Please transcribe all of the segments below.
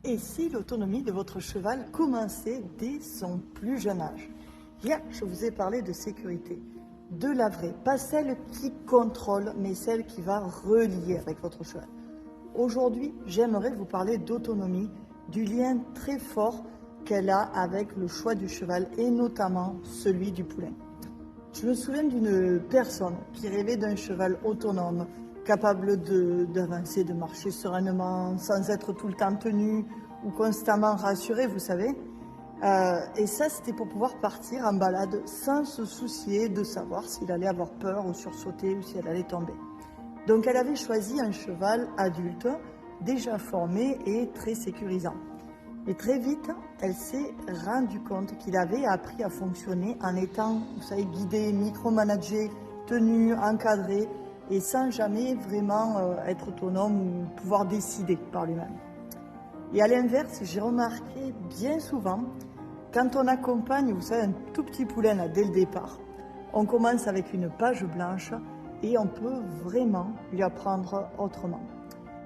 Et si l'autonomie de votre cheval commençait dès son plus jeune âge? Hier, je vous ai parlé de sécurité, de la vraie, pas celle qui contrôle, mais celle qui va relier avec votre cheval. Aujourd'hui, j'aimerais vous parler d'autonomie, du lien très fort qu'elle a avec le choix du cheval et notamment celui du poulain. Je me souviens d'une personne qui rêvait d'un cheval autonome, capable d'avancer, de marcher sereinement, sans être tout le temps tenu ou constamment rassuré, vous savez. Et ça, c'était pour pouvoir partir en balade sans se soucier de savoir s'il allait avoir peur ou sursauter ou si elle allait tomber. Donc elle avait choisi un cheval adulte, déjà formé et très sécurisant. Et très vite, elle s'est rendue compte qu'il avait appris à fonctionner en étant, vous savez, guidé, micromanagé, tenu, encadré, et sans jamais vraiment être autonome ou pouvoir décider par lui-même. Et à l'inverse, j'ai remarqué bien souvent, quand on accompagne, vous savez, un tout petit poulain là, dès le départ, on commence avec une page blanche et on peut vraiment lui apprendre autrement.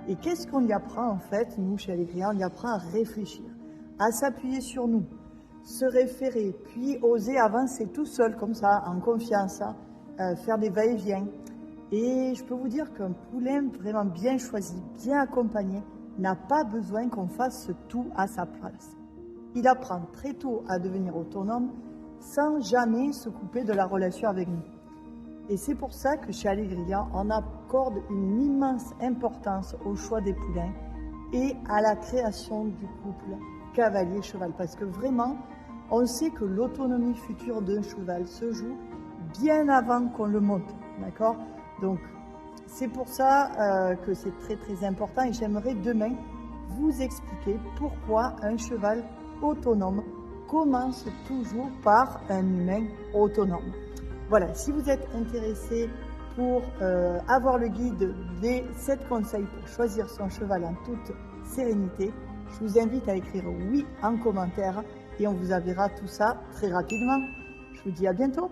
Et qu'est-ce qu'on lui apprend en fait, nous, chez Allegria? On lui apprend à réfléchir, à s'appuyer sur nous, se référer, puis oser avancer tout seul comme ça, en confiance, faire des va-et-vient. Et je peux vous dire qu'un poulain vraiment bien choisi, bien accompagné, n'a pas besoin qu'on fasse tout à sa place. Il apprend très tôt à devenir autonome sans jamais se couper de la relation avec nous. Et c'est pour ça que chez Allegria, on accorde une immense importance au choix des poulains et à la création du couple cavalier-cheval. Parce que vraiment, on sait que l'autonomie future d'un cheval se joue bien avant qu'on le monte, d'accord? Donc, c'est pour ça que c'est très très important et j'aimerais demain vous expliquer pourquoi un cheval autonome commence toujours par un humain autonome. Voilà, si vous êtes intéressé pour avoir le guide des 7 conseils pour choisir son cheval en toute sérénité, je vous invite à écrire oui en commentaire et on vous enverra tout ça très rapidement. Je vous dis à bientôt.